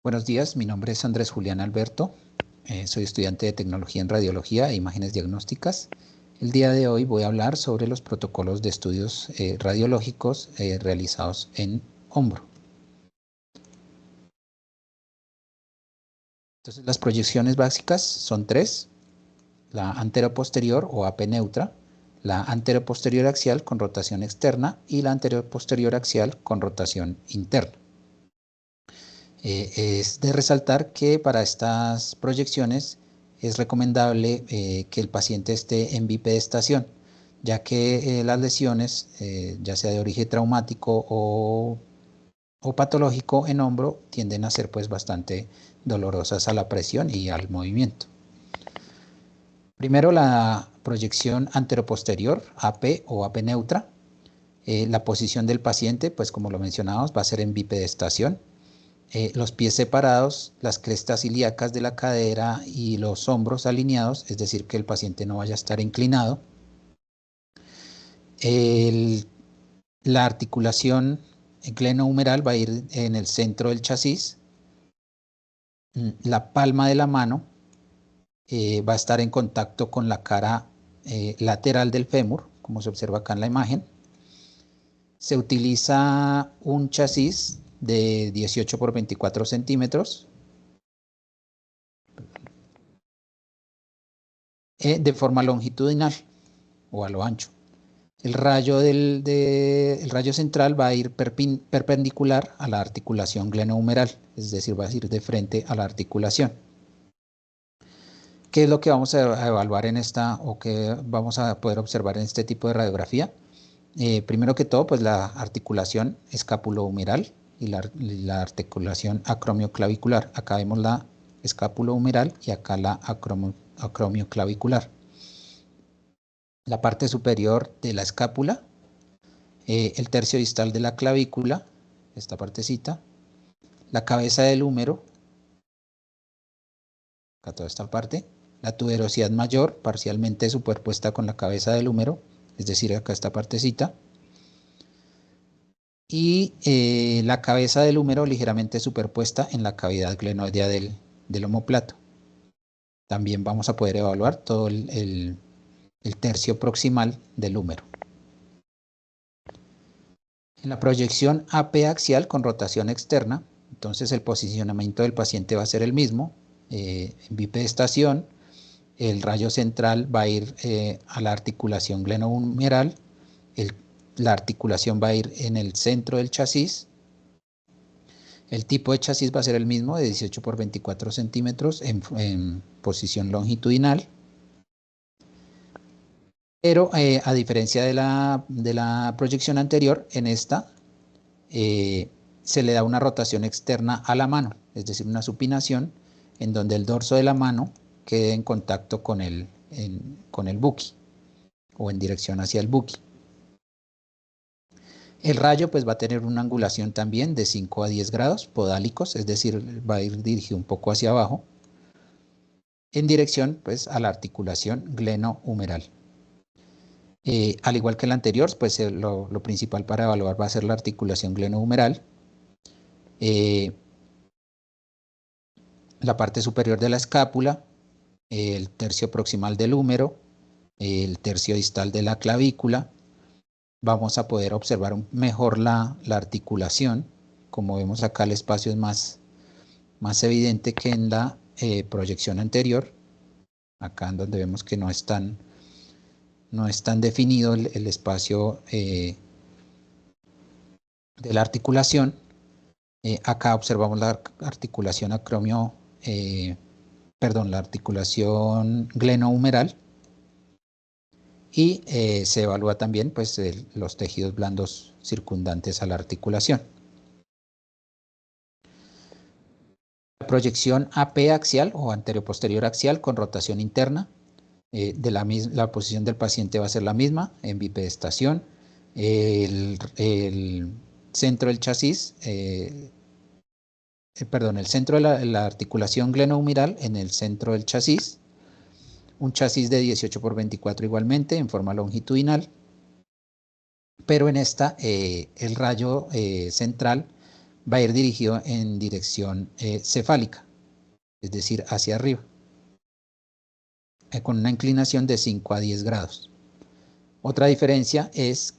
Buenos días, mi nombre es Andrés Julián Alberto, soy estudiante de Tecnología en Radiología e Imágenes Diagnósticas. El día de hoy voy a hablar sobre los protocolos de estudios radiológicos realizados en hombro. Entonces, las proyecciones básicas son tres: la anteroposterior o AP neutra, la anteroposterior axial con rotación externa y la anteroposterior axial con rotación interna. Es de resaltar que para estas proyecciones es recomendable que el paciente esté en bipedestación, ya que las lesiones, ya sea de origen traumático o patológico en hombro, tienden a ser pues bastante dolorosas a la presión y al movimiento. Primero, la proyección anteroposterior, AP o AP neutra. La posición del paciente, pues como lo mencionábamos, va a ser en bipedestación. Los pies separados, las crestas ilíacas de la cadera y los hombros alineados, es decir, que el paciente no vaya a estar inclinado. La articulación glenohumeral va a ir en el centro del chasis. La palma de la mano va a estar en contacto con la cara lateral del fémur, como se observa acá en la imagen. Se utiliza un chasis de 18 por 24 centímetros de forma longitudinal o a lo ancho. El rayo central va a ir perpendicular a la articulación glenohumeral, es decir, va a ir de frente a la articulación. ¿Qué es lo que vamos a evaluar en esta o que vamos a poder observar en este tipo de radiografía? Primero que todo, pues la articulación escapulohumeral y la articulación acromioclavicular. Acá vemos la escapulohumeral y acá la acromioclavicular. La parte superior de la escápula, el tercio distal de la clavícula, esta partecita, la cabeza del húmero, acá toda esta parte, la tuberosidad mayor parcialmente superpuesta con la cabeza del húmero, es decir, acá esta partecita, y la cabeza del húmero ligeramente superpuesta en la cavidad glenoidea del omóplato. También vamos a poder evaluar todo el tercio proximal del húmero. En la proyección AP axial con rotación externa, entonces el posicionamiento del paciente va a ser el mismo, en bipedestación. El rayo central va a ir a la articulación glenohumeral, la articulación va a ir en el centro del chasis. El tipo de chasis va a ser el mismo, de 18 por 24 centímetros en posición longitudinal. Pero a diferencia de la proyección anterior, en esta se le da una rotación externa a la mano, es decir, una supinación en donde el dorso de la mano quede en contacto con el buqui o en dirección hacia el buqui. El rayo pues va a tener una angulación también de 5 a 10 grados podálicos, es decir, va a ir dirigido un poco hacia abajo, en dirección pues a la articulación glenohumeral. Al igual que el anterior, pues lo principal para evaluar va a ser la articulación glenohumeral. La parte superior de la escápula, el tercio proximal del húmero, el tercio distal de la clavícula. Vamos a poder observar mejor la articulación. Como vemos acá, el espacio es más evidente que en la proyección anterior. Acá en donde vemos que no es tan definido el espacio de la articulación. Acá observamos la articulación la articulación glenohumeral y se evalúa también pues, los tejidos blandos circundantes a la articulación. La proyección AP axial o anteroposterior axial con rotación interna, la posición del paciente va a ser la misma en bipedestación. El centro del chasis, el centro de la articulación glenohumeral en el centro del chasis, un chasis de 18 por 24 igualmente en forma longitudinal, pero en esta el rayo central va a ir dirigido en dirección cefálica, es decir, hacia arriba, con una inclinación de 5 a 10 grados. Otra diferencia es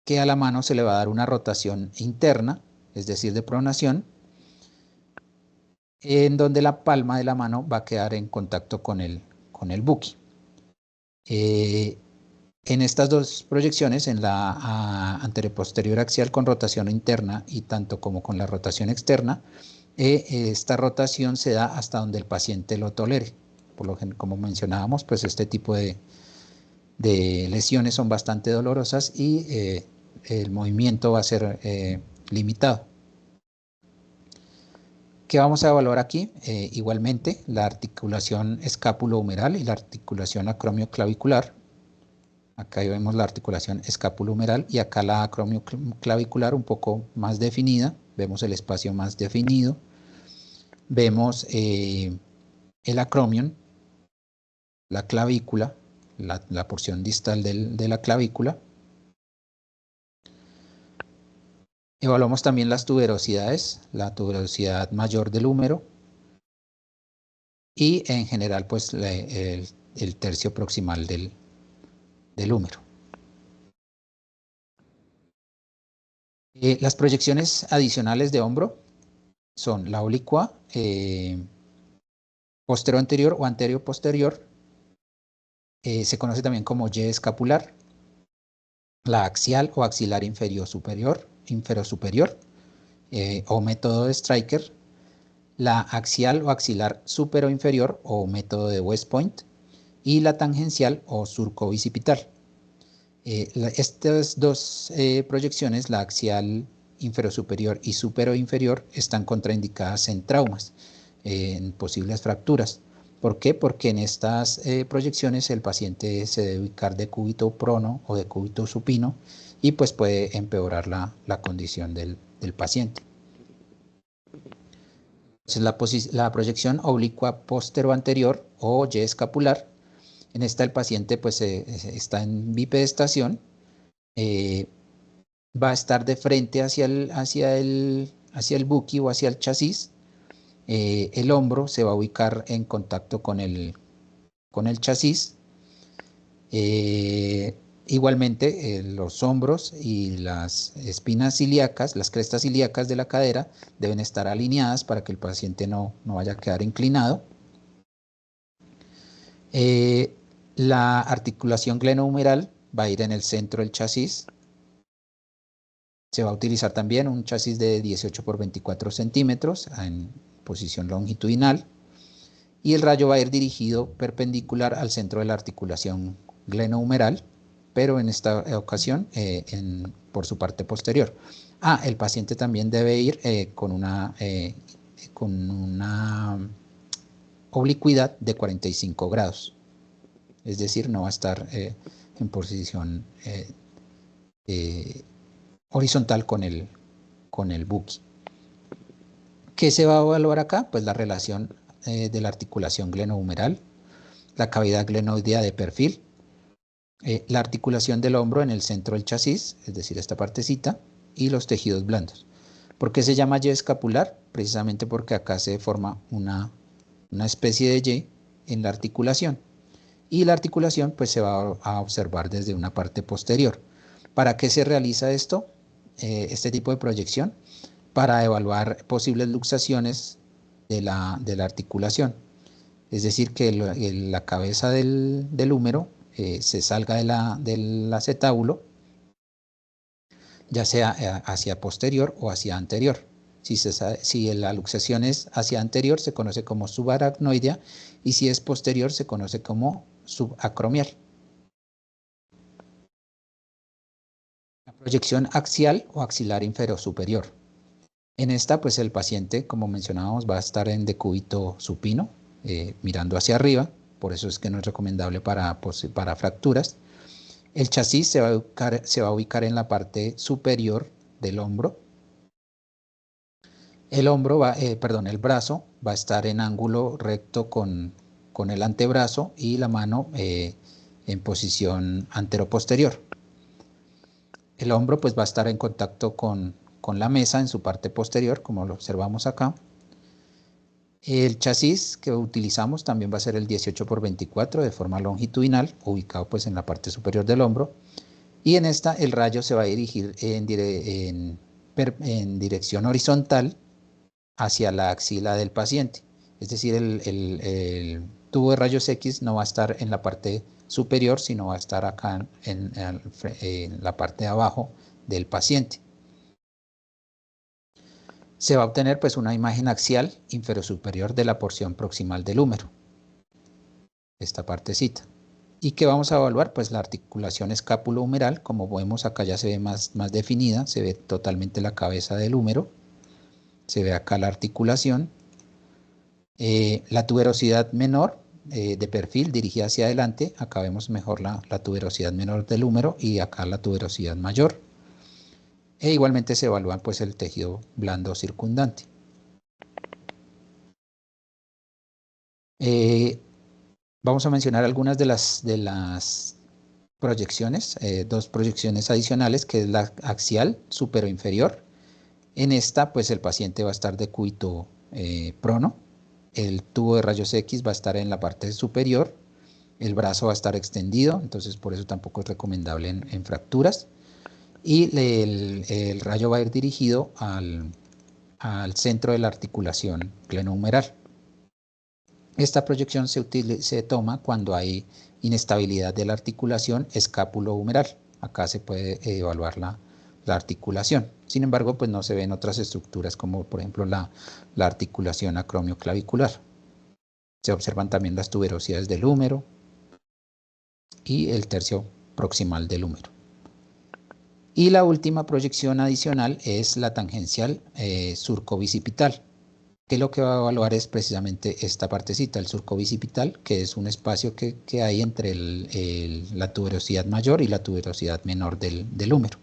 que a la mano se le va a dar una rotación interna, es decir, de pronación, en donde la palma de la mano va a quedar en contacto con el buki. En estas dos proyecciones, en la anteroposterior axial con rotación interna y tanto como con la rotación externa, esta rotación se da hasta donde el paciente lo tolere. Por lo que, como mencionábamos, pues este tipo de lesiones son bastante dolorosas y el movimiento va a ser limitado. ¿Qué vamos a evaluar aquí? Igualmente, la articulación escápulo-humeral y la articulación acromioclavicular. Acá vemos la articulación escápulo-humeral y acá la acromioclavicular un poco más definida. Vemos el espacio más definido. Vemos el acromion, la clavícula, la porción distal de la clavícula. Evaluamos también las tuberosidades, la tuberosidad mayor del húmero y en general pues el tercio proximal del húmero. Las proyecciones adicionales de hombro son la oblicua, postero anterior o anterior posterior, se conoce también como Y escapular, la axial o axilar inferior-superior, o método de Stryker, la axial o axilar supero-inferior o método de West Point, y la tangencial o surco bicipital. Estas dos proyecciones, la axial inferior-superior y supero-inferior, están contraindicadas en traumas, en posibles fracturas. ¿Por qué? Porque en estas proyecciones el paciente se debe ubicar de cúbito prono o de cúbito supino y pues puede empeorar la condición del paciente. Entonces, la proyección oblicua postero-anterior o Y escapular, en esta el paciente pues está en bipedestación, va a estar de frente hacia el buki o hacia el chasis. El hombro se va a ubicar en contacto con el chasis. Igualmente, los hombros y las espinas ilíacas, las crestas ilíacas de la cadera, deben estar alineadas para que el paciente no vaya a quedar inclinado. La articulación glenohumeral va a ir en el centro del chasis. Se va a utilizar también un chasis de 18 por 24 centímetros en posición longitudinal y el rayo va a ir dirigido perpendicular al centro de la articulación glenohumeral, pero en esta ocasión por su parte posterior. El paciente también debe ir con una oblicuidad de 45 grados, es decir, no va a estar en posición horizontal con el buki. ¿Qué se va a evaluar acá? Pues la relación de la articulación glenohumeral, la cavidad glenoidea de perfil, la articulación del hombro en el centro del chasis, es decir, esta partecita, y los tejidos blandos. ¿Por qué se llama Y escapular? Precisamente porque acá se forma una especie de Y en la articulación. Y la articulación pues se va a observar desde una parte posterior. ¿Para qué se realiza esto? Este tipo de proyección, para evaluar posibles luxaciones de la articulación. Es decir, que la cabeza del húmero se salga del acetábulo, ya sea hacia posterior o hacia anterior. Si la luxación es hacia anterior, se conoce como subaracnoidea, y si es posterior, se conoce como subacromial. La proyección axial o axilar inferior superior. En esta, pues el paciente, como mencionábamos, va a estar en decúbito supino, mirando hacia arriba, por eso es que no es recomendable para fracturas. El chasis se va a ubicar en la parte superior del hombro. El brazo va a estar en ángulo recto con el antebrazo y la mano en posición anteroposterior. El hombro pues va a estar en contacto con con la mesa en su parte posterior, como lo observamos acá. El chasis que utilizamos también va a ser el 18×24 de forma longitudinal, ubicado pues en la parte superior del hombro. Y en esta el rayo se va a dirigir en dirección horizontal hacia la axila del paciente. Es decir, el tubo de rayos X no va a estar en la parte superior, sino va a estar acá en la parte de abajo del paciente. Se va a obtener pues una imagen axial inferosuperior de la porción proximal del húmero, esta partecita. ¿Y qué vamos a evaluar? Pues la articulación escápulo-humeral, como vemos acá ya se ve más definida, se ve totalmente la cabeza del húmero, se ve acá la articulación, la tuberosidad menor de perfil dirigida hacia adelante, acá vemos mejor la tuberosidad menor del húmero y acá la tuberosidad mayor. E igualmente se evalúa pues el tejido blando circundante. Vamos a mencionar algunas de las proyecciones, dos proyecciones adicionales, que es la axial supero inferior. En esta pues el paciente va a estar de cúbito prono, el tubo de rayos X va a estar en la parte superior, el brazo va a estar extendido, entonces por eso tampoco es recomendable en fracturas, y el rayo va a ir dirigido al centro de la articulación glenohumeral. Esta proyección se toma cuando hay inestabilidad de la articulación escápulo-humeral. Acá se puede evaluar la articulación. Sin embargo, pues no se ven otras estructuras como por ejemplo la articulación acromioclavicular. Se observan también las tuberosidades del húmero y el tercio proximal del húmero. Y la última proyección adicional es la tangencial surco-bicipital, que lo que va a evaluar es precisamente esta partecita, el surco bicipital, que es un espacio que hay entre la tuberosidad mayor y la tuberosidad menor del húmero.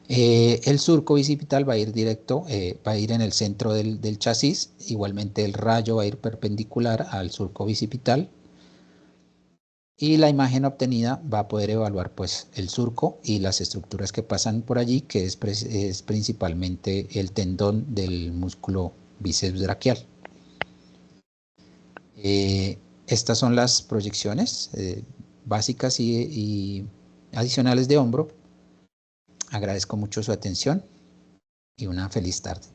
El surco bicipital va a ir directo, va a ir en el centro del chasis, igualmente el rayo va a ir perpendicular al surco bicipital, y la imagen obtenida va a poder evaluar pues el surco y las estructuras que pasan por allí, que es principalmente el tendón del músculo bíceps braquial. Estas son las proyecciones básicas y adicionales de hombro. Agradezco mucho su atención y una feliz tarde.